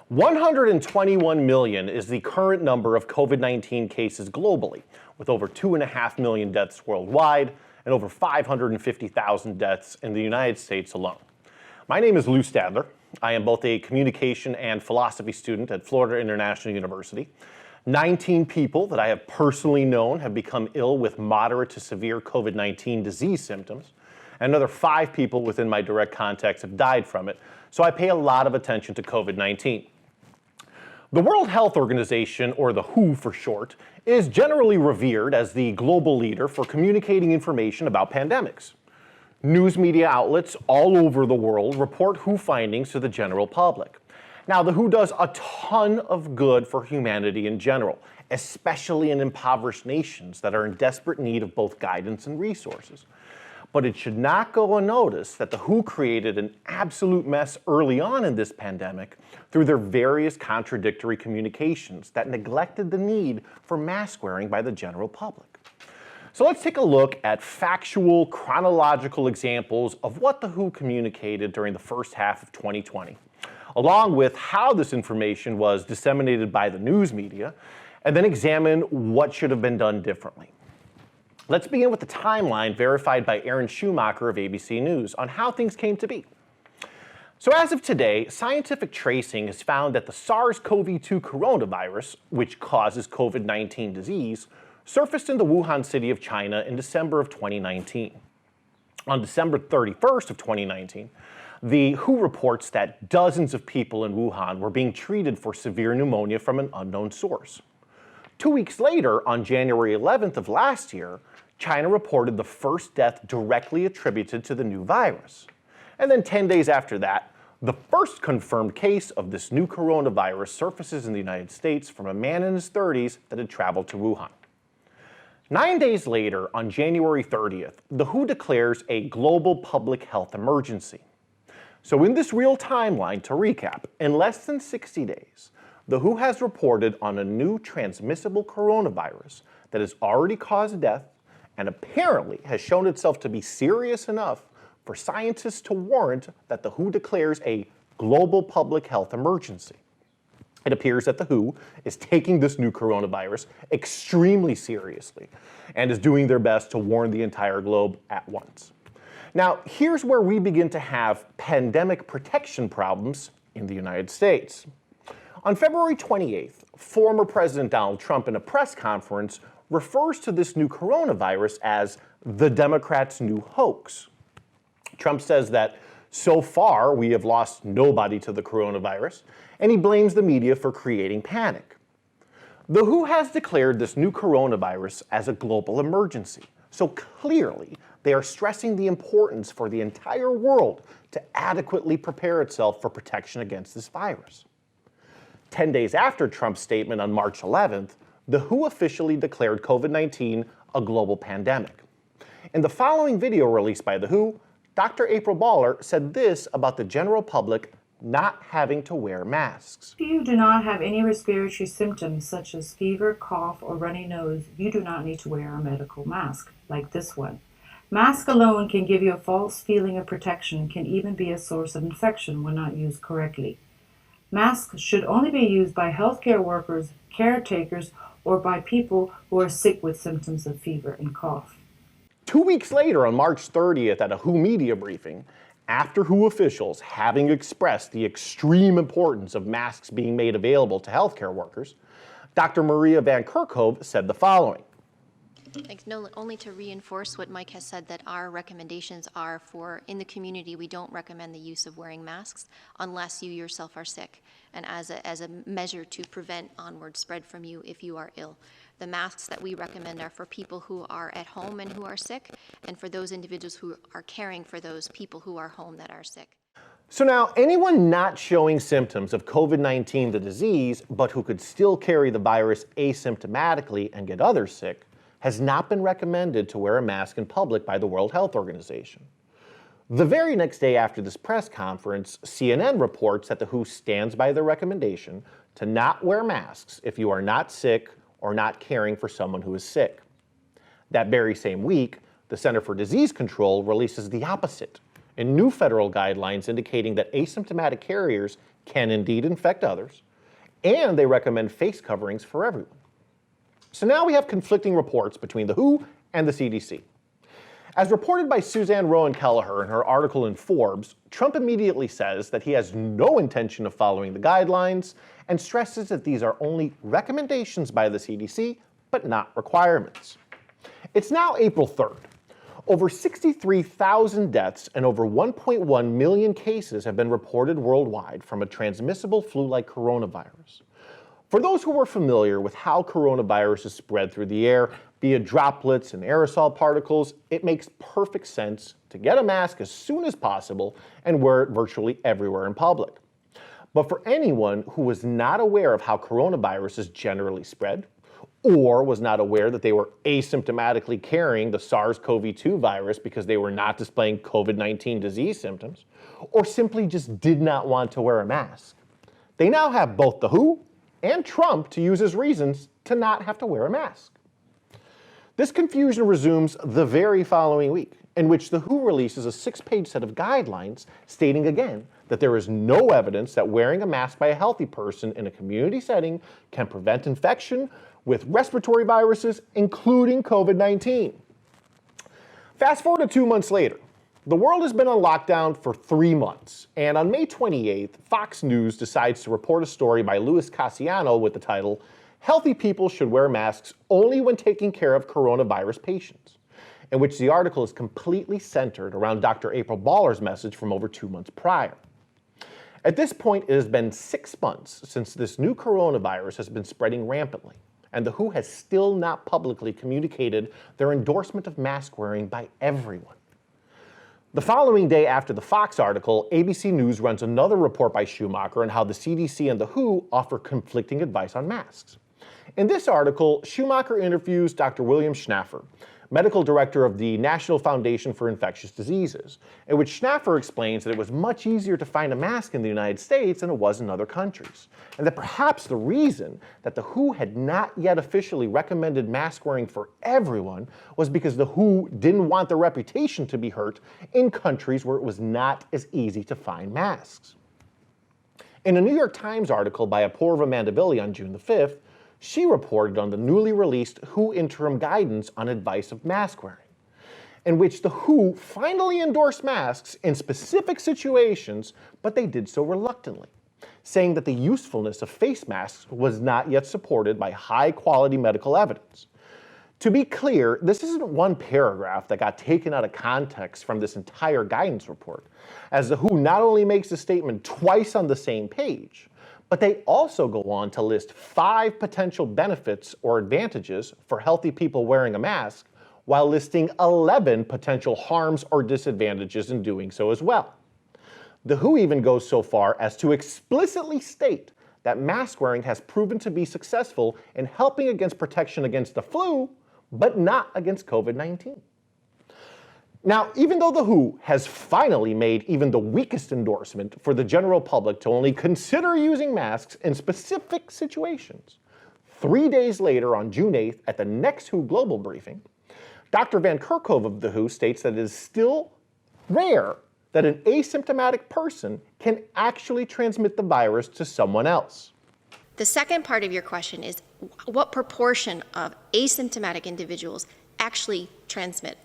121 million is the current number of COVID-19 cases globally, with over 2.5 million deaths worldwide and over 550,000 deaths in the United States alone. My name is Lou Stadler. I am both a communication and philosophy student at Florida International University. 19 people that I have personally known have become ill with moderate to severe COVID-19 disease symptoms. Another 5 people within my direct contacts have died from it, so I pay a lot of attention to COVID-19. The World Health Organization, or the WHO for short, is generally revered as the global leader for communicating information about pandemics. News media outlets all over the world report WHO findings to the general public. Now, the WHO does a ton of good for humanity in general, especially in impoverished nations that are in desperate need of both guidance and resources. But it should not go unnoticed that the WHO created an absolute mess early on in this pandemic through their various contradictory communications that neglected the need for mask wearing by the general public. So let's take a look at factual, chronological examples of what the WHO communicated during the first half of 2020, along with how this information was disseminated by the news media, and then examine what should have been done differently. Let's begin with the timeline verified by Aaron Schumacher of ABC News on how things came to be. So as of today, scientific tracing has found that the SARS-CoV-2 coronavirus, which causes COVID-19 disease, surfaced in the Wuhan city of China in December of 2019. On December 31st of 2019, the WHO reports that dozens of people in Wuhan were being treated for severe pneumonia from an unknown source. 2 weeks later, on January 11th of last year, China reported the first death directly attributed to the new virus. And then 10 days after that, the first confirmed case of this new coronavirus surfaces in the United States from a man in his 30s that had traveled to Wuhan. 9 days later, on January 30th, the WHO declares a global public health emergency. So in this real timeline, to recap, in less than 60 days, the WHO has reported on a new transmissible coronavirus that has already caused death and apparently has shown itself to be serious enough for scientists to warrant that the WHO declares a global public health emergency. It appears that the WHO is taking this new coronavirus extremely seriously and is doing their best to warn the entire globe at once. Now, here's where we begin to have pandemic protection problems in the United States. On February 28th, former President Donald Trump in a press conference refers to this new coronavirus as the Democrats' new hoax. Trump says that so far we have lost nobody to the coronavirus, and he blames the media for creating panic. The WHO has declared this new coronavirus as a global emergency, so clearly they are stressing the importance for the entire world to adequately prepare itself for protection against this virus. 10 days after Trump's statement on March 11th, the WHO officially declared COVID-19 a global pandemic. In the following video released by the WHO, Dr. April Baller said this about the general public not having to wear masks. If you do not have any respiratory symptoms such as fever, cough, or runny nose, you do not need to wear a medical mask like this one. Mask alone can give you a false feeling of protection and can even be a source of infection when not used correctly. Masks should only be used by healthcare workers, caretakers, or by people who are sick with symptoms of fever and cough. 2 weeks later, on March 30th at a WHO media briefing, after WHO officials having expressed the extreme importance of masks being made available to healthcare workers, Dr. Maria Van Kerkhove said the following. Thanks. No, only to reinforce what Mike has said, that our recommendations are for, in the community, we don't recommend the use of wearing masks unless you yourself are sick, and as a measure to prevent onward spread from you if you are ill. The masks that we recommend are for people who are at home and who are sick, and for those individuals who are caring for those people who are home that are sick. So now, anyone not showing symptoms of COVID-19, the disease, but who could still carry the virus asymptomatically and get others sick, has not been recommended to wear a mask in public by the World Health Organization. The very next day after this press conference, CNN reports that the WHO stands by their recommendation to not wear masks if you are not sick or not caring for someone who is sick. That very same week, the Center for Disease Control releases the opposite and new federal guidelines indicating that asymptomatic carriers can indeed infect others, and they recommend face coverings for everyone. So now we have conflicting reports between the WHO and the CDC. As reported by Suzanne Rowan Kelleher in her article in Forbes, Trump immediately says that he has no intention of following the guidelines and stresses that these are only recommendations by the CDC, but not requirements. It's now April 3rd. Over 63,000 deaths and over 1.1 million cases have been reported worldwide from a transmissible flu-like coronavirus. For those who are familiar with how coronavirus is spread through the air, via droplets and aerosol particles, it makes perfect sense to get a mask as soon as possible and wear it virtually everywhere in public. But for anyone who was not aware of how coronavirus is generally spread, or was not aware that they were asymptomatically carrying the SARS-CoV-2 virus because they were not displaying COVID-19 disease symptoms, or simply just did not want to wear a mask, they now have both the WHO and Trump to use as reasons to not have to wear a mask. This confusion resumes the very following week, in which the WHO releases a 6-page set of guidelines stating again that there is no evidence that wearing a mask by a healthy person in a community setting can prevent infection with respiratory viruses, including COVID-19. Fast forward to 2 months later. The world has been on lockdown for 3 months, and on May 28th, Fox News decides to report a story by Louis Cassiano with the title, "Healthy People Should Wear Masks Only When Taking Care of Coronavirus Patients," in which the article is completely centered around Dr. April Baller's message from over 2 months prior. At this point, it has been 6 months since this new coronavirus has been spreading rampantly, and the WHO has still not publicly communicated their endorsement of mask wearing by everyone. The following day after the Fox article, ABC News runs another report by Schumacher on how the CDC and the WHO offer conflicting advice on masks. In this article, Schumacher interviews Dr. William Schnaffer, medical director of the National Foundation for Infectious Diseases, in which Schnaffer explains that it was much easier to find a mask in the United States than it was in other countries, and that perhaps the reason that the WHO had not yet officially recommended mask wearing for everyone was because the WHO didn't want their reputation to be hurt in countries where it was not as easy to find masks. In a New York Times article by Apoorva Mandavilli on June the 5th, she reported on the newly released WHO interim guidance on advice of mask wearing, in which the WHO finally endorsed masks in specific situations, but they did so reluctantly, saying that the usefulness of face masks was not yet supported by high-quality medical evidence. To be clear, this isn't one paragraph that got taken out of context from this entire guidance report, as the WHO not only makes the statement twice on the same page, but they also go on to list 5 potential benefits or advantages for healthy people wearing a mask, while listing 11 potential harms or disadvantages in doing so as well. The WHO even goes so far as to explicitly state that mask wearing has proven to be successful in helping against protection against the flu, but not against COVID-19. Now, even though the WHO has finally made even the weakest endorsement for the general public to only consider using masks in specific situations, 3 days later on June 8th at the next WHO Global Briefing, Dr. Van Kerkhove of the WHO states that it is still rare that an asymptomatic person can actually transmit the virus to someone else. The second part of your question is what proportion of asymptomatic individuals actually transmit?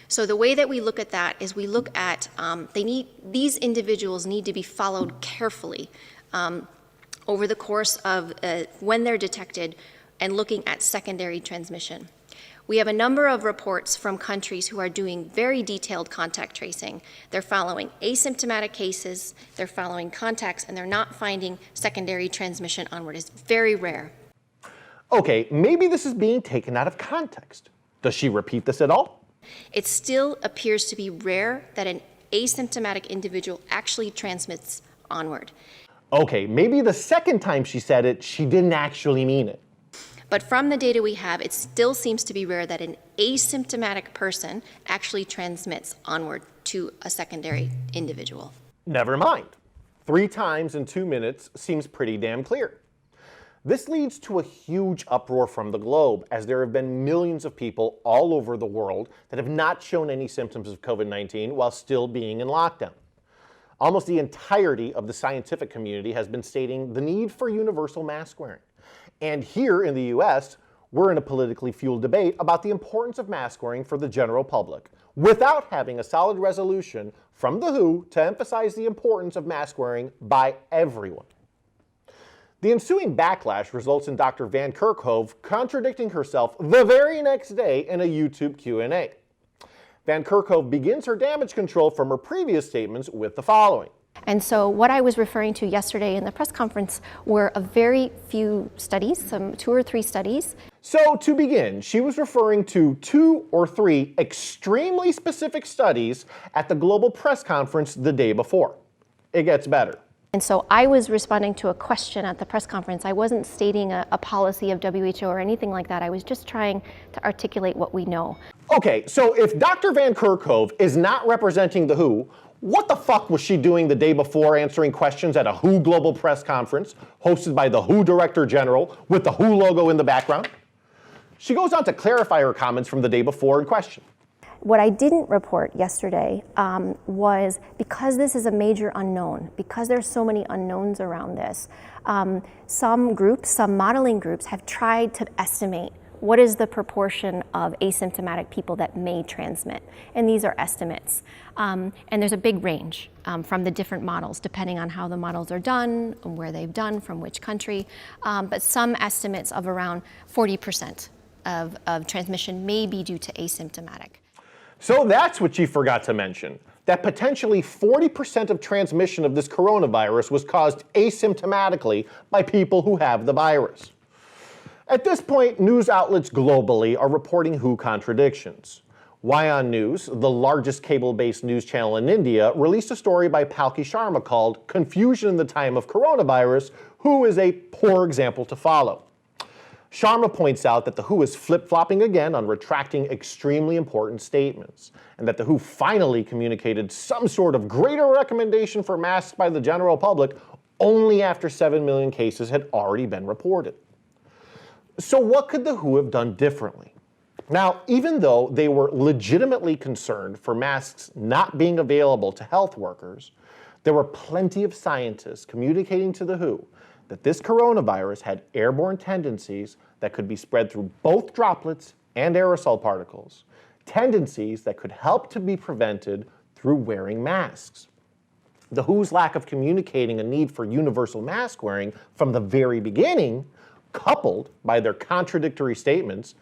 So the way that we look at that is we look at these individuals need to be followed carefully over the course of when they're detected and looking at secondary transmission. We have a number of reports from countries who are doing very detailed contact tracing. They're following asymptomatic cases, they're following contacts, and they're not finding secondary transmission onward. It's very rare. Okay, maybe this is being taken out of context. Does she repeat this at all? It still appears to be rare that an asymptomatic individual actually transmits onward. Okay, maybe the second time she said it, she didn't actually mean it. But from the data we have, it still seems to be rare that an asymptomatic person actually transmits onward to a secondary individual. Never mind. 3 times in 2 minutes seems pretty damn clear. This leads to a huge uproar from the globe, as there have been millions of people all over the world that have not shown any symptoms of COVID-19 while still being in lockdown. Almost the entirety of the scientific community has been stating the need for universal mask wearing. And here in the US, we're in a politically fueled debate about the importance of mask wearing for the general public, without having a solid resolution from the WHO to emphasize the importance of mask wearing by everyone. The ensuing backlash results in Dr. Van Kerkhove contradicting herself the very next day in a YouTube Q&A. Van Kerkhove begins her damage control from her previous statements with the following. And so what I was referring to yesterday in the press conference were a very few studies, some 2 or 3 studies. So to begin, she was referring to 2 or 3 extremely specific studies at the global press conference the day before. It gets better. And so I was responding to a question at the press conference. I wasn't stating a policy of WHO or anything like that. I was just trying to articulate what we know. Okay, so if Dr. Van Kerkhove is not representing the WHO, what the fuck was she doing the day before answering questions at a WHO global press conference hosted by the WHO Director General with the WHO logo in the background? She goes on to clarify her comments from the day before in question. What I didn't report yesterday was, because this is a major unknown, because there's so many unknowns around this, some groups, some modeling groups have tried to estimate what is the proportion of asymptomatic people that may transmit. And these are estimates. And there's a big range from the different models, depending on how the models are done, and where they've done, from which country. But some estimates of around 40% of transmission may be due to asymptomatic. So that's what she forgot to mention, that potentially 40% of transmission of this coronavirus was caused asymptomatically by people who have the virus. At this point, news outlets globally are reporting WHO contradictions. WION News, the largest cable-based news channel in India, released a story by Palki Sharma called "Confusion in the Time of Coronavirus, WHO is a poor example to follow." Sharma points out that the WHO is flip-flopping again on retracting extremely important statements, and that the WHO finally communicated some sort of greater recommendation for masks by the general public only after 7 million cases had already been reported. So what could the WHO have done differently? Now, even though they were legitimately concerned for masks not being available to health workers, there were plenty of scientists communicating to the WHO that this coronavirus had airborne tendencies that could be spread through both droplets and aerosol particles, tendencies that could help to be prevented through wearing masks. The WHO's lack of communicating a need for universal mask wearing from the very beginning, coupled by their contradictory statements,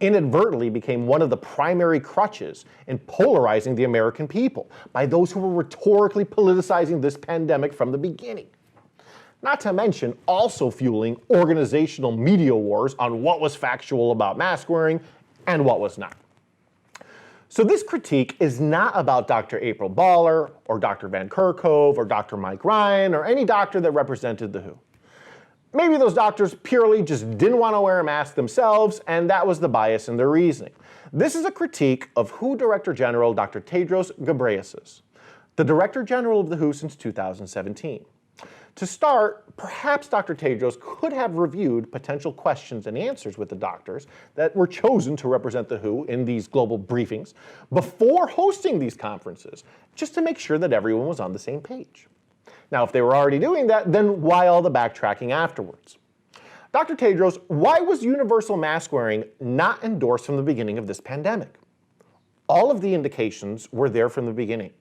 inadvertently became one of the primary crutches in polarizing the American people by those who were rhetorically politicizing this pandemic from the beginning. Not to mention also fueling organizational media wars on what was factual about mask wearing and what was not. So this critique is not about Dr. April Baller or Dr. Van Kerkhove or Dr. Mike Ryan or any doctor that represented the WHO. Maybe those doctors purely just didn't want to wear a mask themselves, and that was the bias in their reasoning. This is a critique of WHO Director General Dr. Tedros Ghebreyesus, the Director General of the WHO since 2017. To start, perhaps Dr. Tedros could have reviewed potential questions and answers with the doctors that were chosen to represent the WHO in these global briefings before hosting these conferences, just to make sure that everyone was on the same page. Now, if they were already doing that, then why all the backtracking afterwards? Dr. Tedros, why was universal mask wearing not endorsed from the beginning of this pandemic? All of the indications were there from the beginning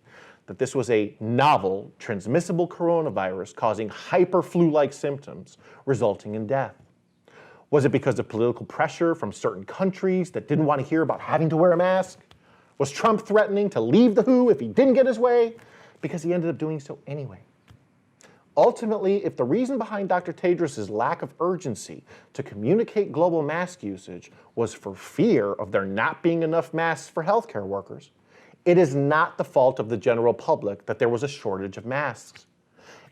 that this was a novel, transmissible coronavirus causing hyper-flu-like symptoms, resulting in death. Was it because of political pressure from certain countries that didn't want to hear about having to wear a mask? Was Trump threatening to leave the WHO if he didn't get his way? Because he ended up doing so anyway. Ultimately, if the reason behind Dr. Tedros' lack of urgency to communicate global mask usage was for fear of there not being enough masks for healthcare workers, it is not the fault of the general public that there was a shortage of masks.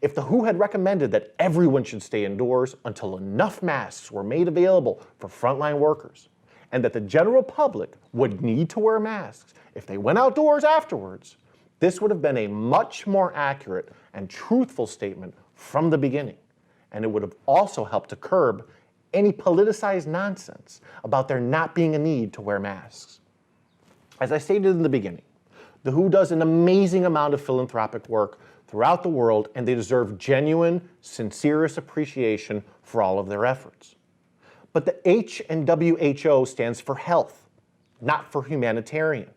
If the WHO had recommended that everyone should stay indoors until enough masks were made available for frontline workers, and that the general public would need to wear masks if they went outdoors afterwards, this would have been a much more accurate and truthful statement from the beginning, and it would have also helped to curb any politicized nonsense about there not being a need to wear masks. As I stated in the beginning, the WHO does an amazing amount of philanthropic work throughout the world, and they deserve genuine, sincerest appreciation for all of their efforts. But the H in WHO stands for health, not for humanitarian.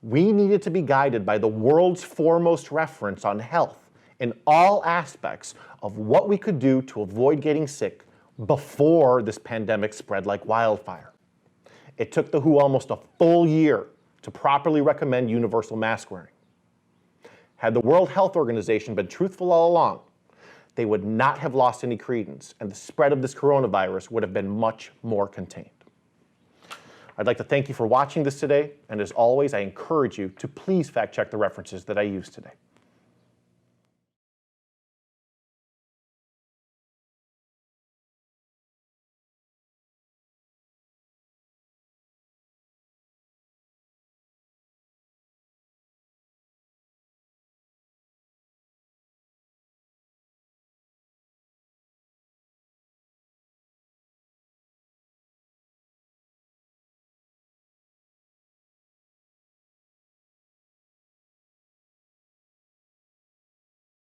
We needed to be guided by the world's foremost reference on health in all aspects of what we could do to avoid getting sick before this pandemic spread like wildfire. It took the WHO almost a full year to properly recommend universal mask wearing. Had the World Health Organization been truthful all along, they would not have lost any credence, and the spread of this coronavirus would have been much more contained. I'd like to thank you for watching this today, and as always, I encourage you to please fact check the references that I use today.